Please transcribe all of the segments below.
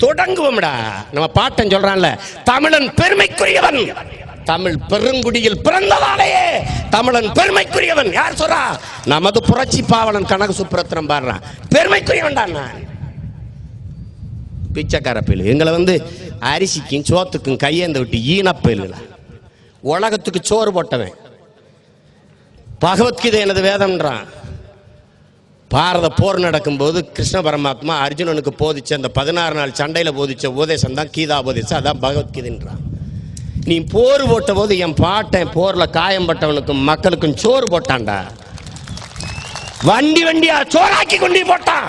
தொடங்குவோம்டா. நம்ம பாட்டன் சொல்றான்ல, தமிழன் பெருமைக்குரியவன், தமிழ் பெருங்குடியில் பிறந்ததாலேயே தமிழன் பெருமைக்குரியவன். யார் சொல்றா? நமது புரட்சி பாவலன் கனக சுப்புரத்தினம் பாடுறான். பெருமைக்குரியவன் தான் நான். பிச்சைக்கார பயிலு எங்களை அரிசிக்கும் சோத்துக்கும் கையேந்த விட்டு ஈனப்பயில்களா. உலகத்துக்கு சோறு போட்டவன். பகவத்கீதை எனது வேதம்ன்றான். பாரத போர் நடக்கும் போது கிருஷ்ண பரமாத்மா அர்ஜுனனுக்கு போதிச்ச அந்த 16 நாள் சண்டையில் போதிச்ச உபதேசம் தான் கீதா உபதேசம். அதான் பகவத்கீதைன்றான். நீ போர் போட்ட போது என் பாட்டன் போர்ல காயம்பட்டவனுக்கும் மக்களுக்கும் சோறு போட்டான்டா. வண்டி வண்டியா சோறாக்கி கொண்டு போட்டான்.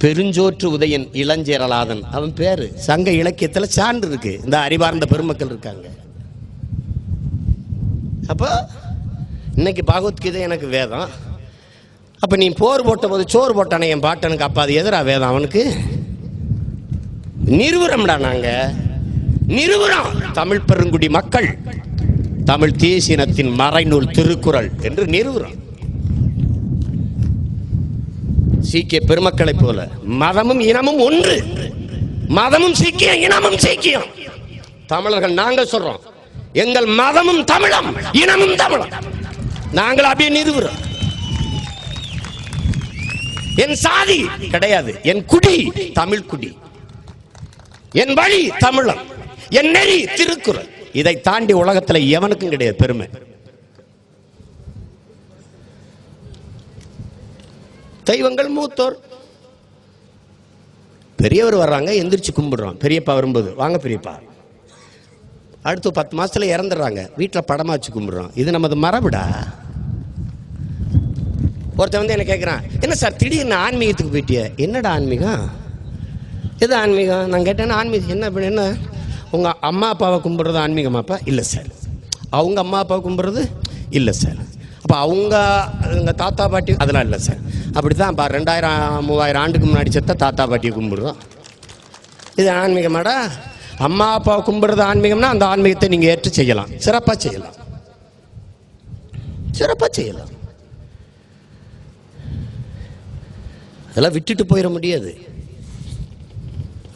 பெருஞ்சோற்று உதயன் இளஞ்சேரலாதன் அவன் பேரு. சங்க இலக்கியத்துல சான்று இருக்கு. இந்த அறிவார்ந்த பெருமக்கள் இருக்காங்க. அப்ப இன்னைக்கு பகவத்கீதை எனக்கு வேதம். அப்ப நீ போர் போட்ட போது சோறு போட்டானே என் பாட்டனுக்கு, அப்ப அது எதிரா வேதம் அவனுக்கு? நிறுவனம்டா. நாங்க நிறுவனம். தமிழ் பெருங்குடி மக்கள் தமிழ் தேசியத்தின் மறைநூல் திருக்குறள் என்று நிறுவனம். சீக்கிய பெருமக்களை போல மதமும் இனமும் ஒன்று. மதமும் சீக்கியம், இனமும் சீக்கியம். தமிழர்கள் நாங்கள் சொல்றோம், எங்கள் மதமும் தமிழம், இனமும் தமிழம். நாங்கள் அப்படியே நிறுவுறோம். என் சாதி கிடையாது, என் குடி தமிழ் குடி, என் வழி தமிழம், என் நெறி திருக்குறள். இதை தாண்டி உலகத்தில் எவனுக்கும் கிடையாது பெருமை. தெய்வங்கள் மூத்தோர். பெரியவர் வர்றாங்க, எந்திரிச்சு கும்பிடுறோம். பெரியப்பா வரும்போது வாங்க பெரியப்பா. அடுத்து 10 மாசத்துல இறந்துடுறாங்க, வீட்டில் படமா வச்சு கும்பிடுறோம். இது நமது மரபுடா. ஒருத்தன் என்ன கேட்குறான், என்ன சார் திடீர்னு ஆன்மீகத்துக்கு போயிட்டிய? என்னடா ஆன்மீகம்? எது ஆன்மீகம்? நான் கேட்டேன்னா ஆன்மீகம் என்ன அப்படின்னு, என்ன உங்கள் அம்மா அப்பாவை கும்பிட்றது ஆன்மீகமாப்பா? இல்லை சார். அவங்க அம்மா அப்பாவை கும்பிட்றது? இல்லை சார். அப்போ அவங்க எங்கள் தாத்தா பாட்டி? அதெல்லாம் இல்லை சார். அப்படி தான் 2000-3000 ஆண்டுக்கு முன்னாடி செத்த தாத்தா பாட்டியை கும்பிடுறோம். இது ஆன்மீகமாடா? அம்மா அப்பாவை கும்பிட்றது ஆன்மீகம்னா அந்த ஆன்மீகத்தை நீங்கள் ஏற்று செய்யலாம், சிறப்பாக செய்யலாம், சிறப்பாக செய்யலாம். அதெல்லாம் விட்டுட்டு போயிட முடியாது.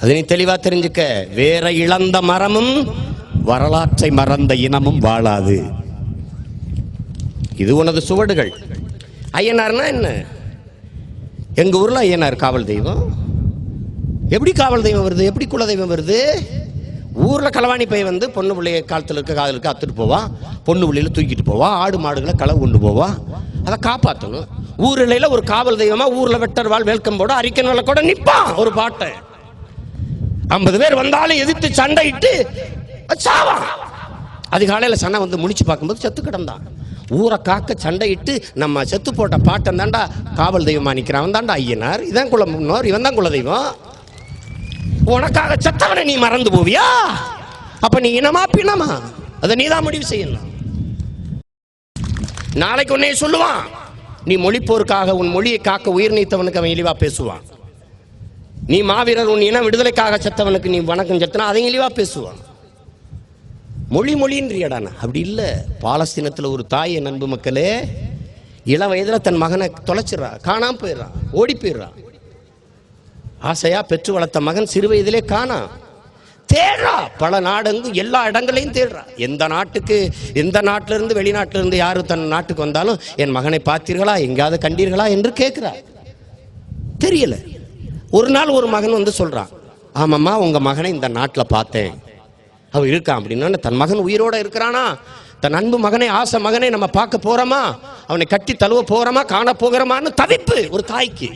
அதை நீ தெளிவா தெரிஞ்சுக்க. வேற இழந்த மரமும் வரலாற்றை மறந்த இனமும் வாழாது. இது உனது சுவடுகள். ஐயனார்னா என்ன? எங்க ஊர்ல ஐயனார் காவல் தெய்வம். எப்படி காவல் தெய்வம் வருது? எப்படி குல தெய்வம் வருது? ஊர்ல களவாணி பை பொண்ணு பிள்ளைய காலத்தில் இருக்க காதலுக்கு அத்துட்டு போவா, பொண்ணு பிள்ளையில தூக்கிட்டு போவா, ஆடு மாடுகளை களவு கொண்டு போவா. அதை காப்பாற்றணும். ஊரில் ஒரு காவல் தெய்வமா ஊர்ல வெட்டர் வாழ் வெல்கம் போட அரிக்கன் வேலை கூட நிற்பான். ஒரு பாட்டை 50 பேர் வந்தாலும் எதிர்த்து சண்டையிட்டு சாவான். அதிகாலையில் சண்டை முடிச்சு பார்க்கும்போது செத்து கிடந்தான். ஊரை காக்க சண்டையிட்டு நம்ம செத்து போட்ட பாட்டன் தாண்டா காவல் தெய்வமா நிற்கிறான். தாண்டா ஐயனார். இதான் குல முன்னோர், இவன் தான் குல தெய்வம். உனக்காக செத்தவனை நீ மறந்து போவியா? அப்ப நீ இனமா பிணமா? அதை நீ தான் முடிவு செய்யணும். நாளைக்கு உன்னைய சொல்லுவான், நீ மொழிப்போருக்காக உன் மொழியை காக்க உயிர் நீத்தவனுக்கு அவன் இழிவா பேசுவான். நீ மாவீரர் உன் இன விடுதலைக்காக செத்தவனுக்கு நீ வணக்கம் செலுத்தினா அதையும் இழிவா பேசுவான். மொழின்றியடானா? அப்படி இல்லை. பாலஸ்தீனத்தில் ஒரு தாய், என் அன்பு மக்களே, இளம் வயதுல தன் மகனை தொலைச்சிடறா, காணாம போயிடுறான், ஓடி போயிடுறான். ஆசையா பெற்று வளர்த்த மகன் சிறு வயதிலே காணா. தேடுறா, பல நாடெங்கு எல்லா இடங்களையும் தேடுறா. எந்த நாட்டுக்கு, எந்த நாட்டில இருந்து வெளிநாட்டில இருந்து யாரு தன் நாட்டுக்கு வந்தாலும் என் மகனை பார்த்தீர்களா, எங்காவது கண்டீர்களா என்று கேட்கிறா. தெரியல. ஒரு நாள் ஒரு மகன் சொல்றான், ஆமாம்மா உங்க மகனை இந்த நாட்டில் பார்த்தேன், அவன் இருக்கான் அப்படின்னா. தன் மகன் உயிரோட இருக்கிறானா? தன் அன்பு மகனை, ஆசை மகனை நம்ம பார்க்க போறோமா, அவனை கட்டி தழுவ போறோமா, காண போகிறோமான்னு தவிப்பு ஒரு தாய்க்கு.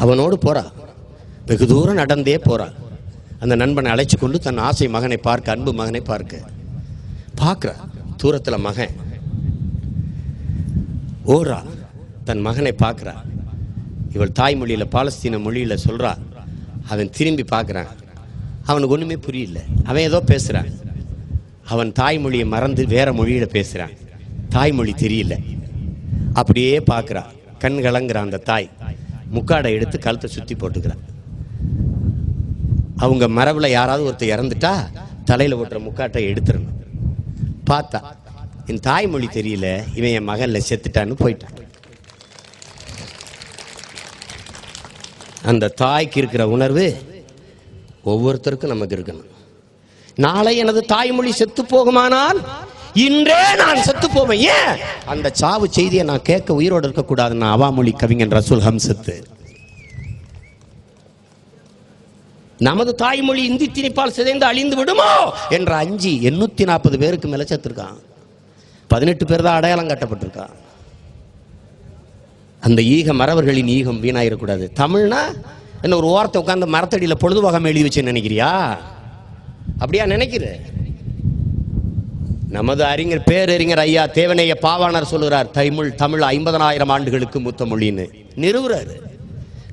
அவனோடு போறா, வெகு தூரம் நடந்தே போறா. அந்த நண்பனை அழைச்சு கொண்டு தன் ஆசை மகனை பார்க்க, அன்பு மகனை பார்க்கிறா. தூரத்தில் மகன் ஓடுறா, தன் மகனை பார்க்கிறா. இவள் தாய்மொழியில, பாலஸ்தீன மொழியில சொல்றா. அவன் திரும்பி பார்க்கிறான், அவனுக்கு ஒண்ணுமே புரியல. அவன் ஏதோ பேசுறான். அவன் தாய்மொழியை மறந்து வேற மொழியில பேசுறான். தாய்மொழி தெரியல. அப்படியே பார்க்கிறா, கண் கலங்குற அந்த தாய் முக்காடை எடுத்து கழுத்தை சுத்தி போட்டுக்கிறான். அவங்க மரபுல யாராவது ஒருத்தர் இறந்துட்டா தலையில ஓட்டுற முக்காட்டை எடுத்துடணும். பார்த்தா என் தாய்மொழி தெரியல, இவன் என் மகன்ல செத்துட்டான்னு போயிட்டான். அந்த தாய்க்கு இருக்கிற உணர்வு ஒவ்வொருத்தருக்கும் நமக்கு இருக்கணும். நாளை எனது தாய்மொழி செத்து போகுமானால் இன்றே நான் செத்து போவேன். ஏன் அந்த சாவு செய்தியை நான் கேட்க உயிரோடு இருக்கக்கூடாதுன்னா அவாமொழி கவிஞன் ரசூல் ஹம்சத்து. நமது தாய்மொழி இந்தி திணிப்பால் சிதைந்து அழிந்து விடுமோ என்ற அஞ்சி 840 பேருக்கு மேல செத்துருக்கான். 18 பேர் தான் அடையாளம் கட்டப்பட்டிருக்கான். அந்த ஈகம் மறவர்களின் ஈகம் வீணாயிடக்கூடாது. தமிழ்னா என்ன ஒரு ஓரத்தை உட்கார்ந்து மரத்தடியில் பொழுதுபோகம் எழுதி வச்சு நினைக்கிறியா? அப்படியா நினைக்கிற? நமது அறிஞர் பேரறிஞர் ஐயா தேவனைய பாவாணர் சொல்லுகிறார், தமிழ் 50,000 ஆண்டுகளுக்கு மூத்த மொழின்னு நிறுவுறாரு.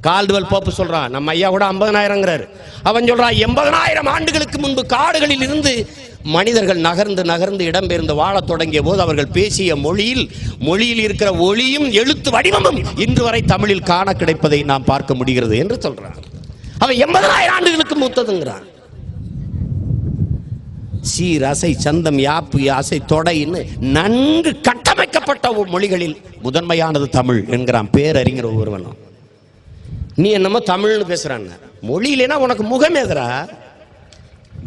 கால்டுவெல் போப்பு சொல்றான், நம்ம ஐயா கூட 50,000ங்கிறாரு. அவன் சொல்றான் 80,000 ஆண்டுகளுக்கு முன்பு காடுகளில் இருந்து மனிதர்கள் நகர்ந்து நகர்ந்து இடம்பெயர்ந்து வாழத் தொடங்கிய போது அவர்கள் பேசிய மொழியில் இருக்கிற ஒளியும் எழுத்து வடிவமும் இன்று வரை தமிழில் காண கிடைப்பதை நாம் பார்க்க முடிகிறது என்று சொல்றான். அவன் 80,000 ஆண்டுகளுக்கு மூத்ததுங்கிறான். சீர் அசை சந்தம் யாப்பு யாசை தொடைன்னு நன்கு கட்டமைக்கப்பட்ட மொழிகளில் முதன்மையானது தமிழ் என்கிறான் பேரறிஞர் ஒருவனும். நீ என்னமோ தமிழ்னு பேசுறான். மொழி இல்லைன்னா உனக்கு முகம் எதிரா?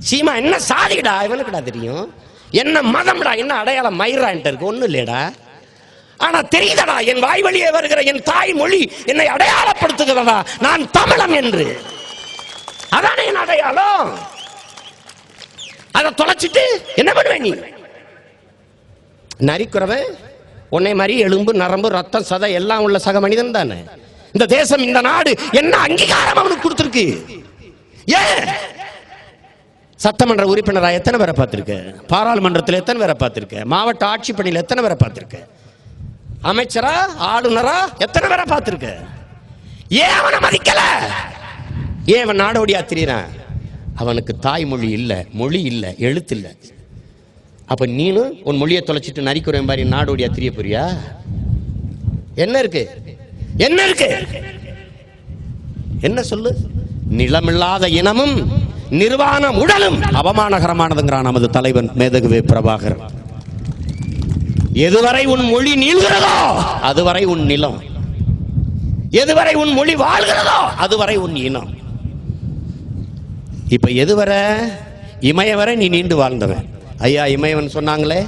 சீமா என்ன சாதிடா இவனுக்குடா தெரியும்? என்ன மதம்டா, என்ன அடையாளம் மயிரான்ட்டு இருக்கு? ஒன்றும் இல்லையடா. ஆனா தெரியுதடா, என் வாய் வழியே வருகிற என் தாய் மொழி என்னை அடையாளப்படுத்துகிறதா நான் தமிழன் என்று. அதானே என் அடையாளம். அதை தொலைச்சிட்டு என்ன பண்ணுவேன் நீ? நரிக்குறவன் உன்னை மாதிரி எலும்பு நரம்பு ரத்தம் சதை எல்லாம் உள்ள சக மனிதன் தானே. இந்த தேசம் இந்த நாடு என்ன அங்கீகாரம் அவனுக்கு கொடுத்திருக்கு? ஏன் சட்டமன்ற உறுப்பினரா எத்தனை பேரை பார்த்திருக்க? பாராளுமன்றத்தில் எத்தனை பேரை பார்த்திருக்க? மாவட்ட ஆட்சி பணியில் எத்தனை பேரை பார்த்திருக்க? அமைச்சரா ஆளுநரா எத்தனை பேரை பார்த்திருக்க? ஏன் அவனை மதிக்கல? ஏன் அவன் நாடோடியா திரியறான்? அவனுக்கு தாய்மொழி இல்லை, மொழி இல்லை, எழுத்து இல்லை. அப்ப நீனும் உன் மொழியை தொலைச்சிட்டு நரிக்குறேன் மாதிரி நாடோடியா திரிய போறியா? என்ன இருக்கு? என்ன இருக்கு? என்ன சொல்லு? நிலமில்லாத இனமும் நிர்வாணம் உடலும் அவமானகரமானதுங்கிறான் நமது தலைவன் மேதகுவே பிரபாகர். எதுவரை உன் மொழி நீள்கிறதோ அதுவரை உன் நிலம், எதுவரை உன் மொழி வாழ்கிறதோ அதுவரை உன் இனம். இப்ப எதுவரை? இமயவரை நீ நீண்டு வாழ்ந்தவன். ஐயா இமயவன் சொன்னாங்களே,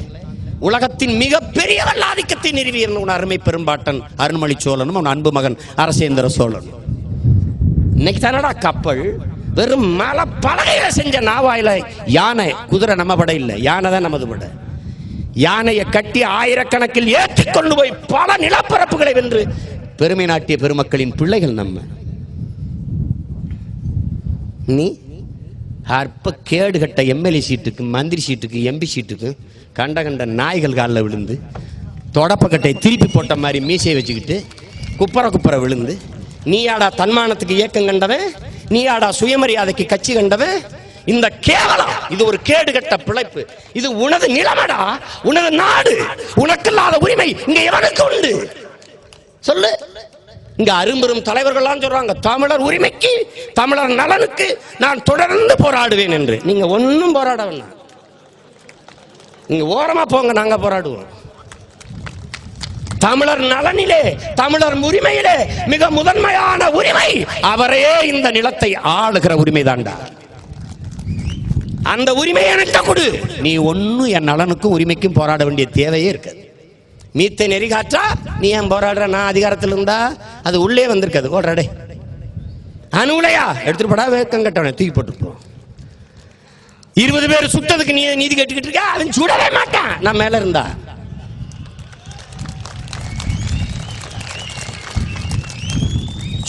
உலகத்தின் மிகப்பெரிய ஆதிக்கத்தை நிறுவிய உன் அருமை பெரும்பாட்டன் அருண்மொழி சோழனும் அவன் அன்பு மகன் அரசேந்திர சோழன். இன்னைக்கு தானடா கப்பல் வெறும் மலை பலகையில செஞ்ச நாவாயில யானை, குதிரை நம்ம படை இல்லை, யானை தான் நமது படை. யானையை கட்டி ஆயிரக்கணக்கில் ஏற்றி கொண்டு போய் பல நிலப்பரப்புகளை வென்று பெருமை நாட்டிய பெருமக்களின் பிள்ளைகள் நம்ம. நீ அற்ப கேடு கட்ட எம்எல்ஏ சீட்டுக்கு, மந்திரி சீட்டுக்கு, எம்பி சீட்டுக்கு கண்ட கண்ட நாய்கள் காலில் விழுந்து தொடப்பக்கட்டை திருப்பி போட்ட மாதிரி மீசையை வச்சுக்கிட்டு குப்பரை விழுந்து, நீயாடா தன்மானத்துக்கு இயக்கம் கண்டவன், நீயாடா சுயமரியாதைக்கு கட்சி கண்டவன். இந்த கேவலம், இது ஒரு கேடு கட்ட பிழைப்பு. இது உனது நிலமடா, உனது நாடு. உனக்கு இல்லாத உரிமை இங்க எவனுக்கு உண்டு சொல்லு? இங்க அரும்பெரும் தலைவர்கள்லாம் சொல்றாங்க, தமிழர் உரிமைக்கு, தமிழர் நலனுக்கு நான் தொடர்ந்து போராடுவேன் என்று. நீங்க ஒன்னும் போராட வேண்டாம், நீங்க ஓரமா போங்க, நாங்க போராடுவோம். தமிழர் நலனிலே, தமிழர் உரிமையிலே மிக முதன்மையான உரிமை அவரே இந்த நிலத்தை ஆளுகிற உரிமை தாண்டா. அந்த உரிமையை எனக்கு கொடு. நீ ஒன்னும் என் நலனுக்கும் உரிமைக்கும் போராட வேண்டிய தேவையே இருக்கு. மீத்தை நெறி காற்றா நீ ஏன் போராடுற? நான் அதிகாரத்தில் இருந்தா அது உள்ளே வந்திருக்காது. ஓடுறடே அணுலையா எடுத்துட்டு போடா, வேக்கம் கட்டவன தூக்கி போட்டுருப்போம். 20 பேர் சுட்டதுக்கு நீ நீதி கேட்டுக்கிட்டு இருக்க, அவன் சுடவே மாட்டான். நான் மேல இருந்தா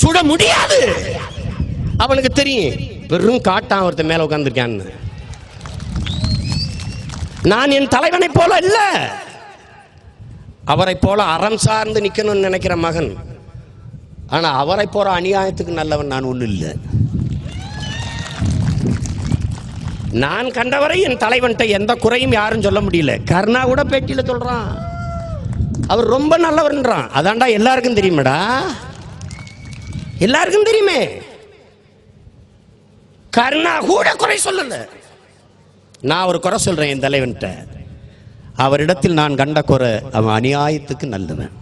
சுட முடியாது. அவனுக்கு தெரியும் வெறும் காட்டான் ஒருத்தன் மேல உட்கார்ந்துருக்கான்னு. நான் என் தலைவனை போல இல்ல, அவரை போல அறம் சார்ந்து நிக்கணும்னு நினைக்கிற மகன். ஆனா அவரை போற அநியாயத்துக்கு நல்லவன் நான் ஒண்ணு இல்லை. நான் கண்டவரை என் தலைவன்ட்ட எந்த குறையும் யாரும் சொல்ல முடியல. கருணா கூட பேட்டியில சொல்றான் அவர் ரொம்ப நல்லவர்ன்றான். அதான்டா எல்லாருக்கும் தெரியுமேடா, எல்லாருக்கும் தெரியுமே. கருணா கூட குறை சொல்லல. நான் ஒரு குறை சொல்றேன் என் தலைவன்ட்ட. அவரிடத்தில் நான் கண்ட குறை, அவன் அநியாயத்துக்கு நல்லவன்,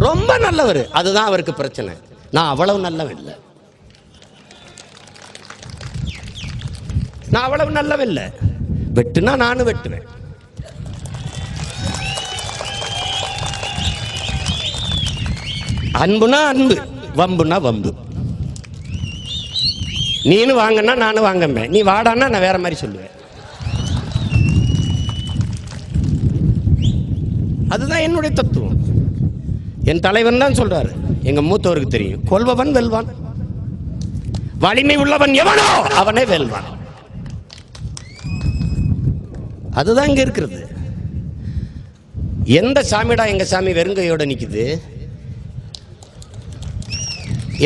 ரொம்ப நல்லவர். அதுதான் அவருக்கு பிரச்சனை. நான் அவ்வளவு நல்லவன் இல்லை, நான் அவ்வளவு நல்லவன் இல்லை. வெட்டுனா நானும் வெட்டுவேன். அன்புனா அன்பு, வம்புனா வம்பு. நீனும் வாங்கன்னா நானும் வாங்கம்பேன், நீ வாடான்னா நான் வேற மாதிரி சொல்லுவேன். அதுதான் என்னுடைய தத்துவம். என் தலைவன் தான் சொல்றாரு, எங்க மூத்தவருக்கு தெரியும், கொல்பவன் வெல்வான், வலிமை உள்ளவன் எவனோ அவனே வெல்வான். அதுதான் இங்க இருக்கிறது. எந்த சாமிடா எங்க சாமி வெறுங்கையோட நிக்குது?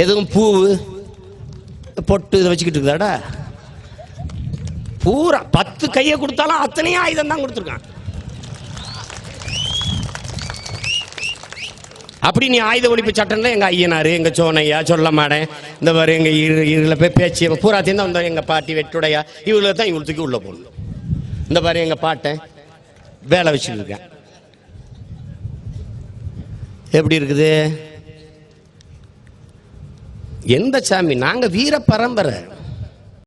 எதுவும் பூ பொட்டு இதை வச்சுக்கிட்டு இருக்குதாடா? பூரா 10 கையை கொடுத்தாலும் அத்தனையும் ஆயுதம் தான் கொடுத்துருக்கான். அப்படி நீ ஆயுத ஒழிப்பு சட்டம்ல எங்க ஐயனாரு, எங்க சோனையா, சொல்ல மாட்டேன், இந்த மாதிரி எங்க இதில் போய் பேச்சு பூராத்தையும் தான் வந்தோம். எங்க பாட்டி வெட்டுடையா இவங்களை தான் இவளுக்கு உள்ள போடணும். இந்த மாதிரி எங்க பாட்டை வேலை வச்சுட்டு இருக்கேன். எப்படி இருக்குது? எந்த சாமி? நாங்க வீர பரம்பரை.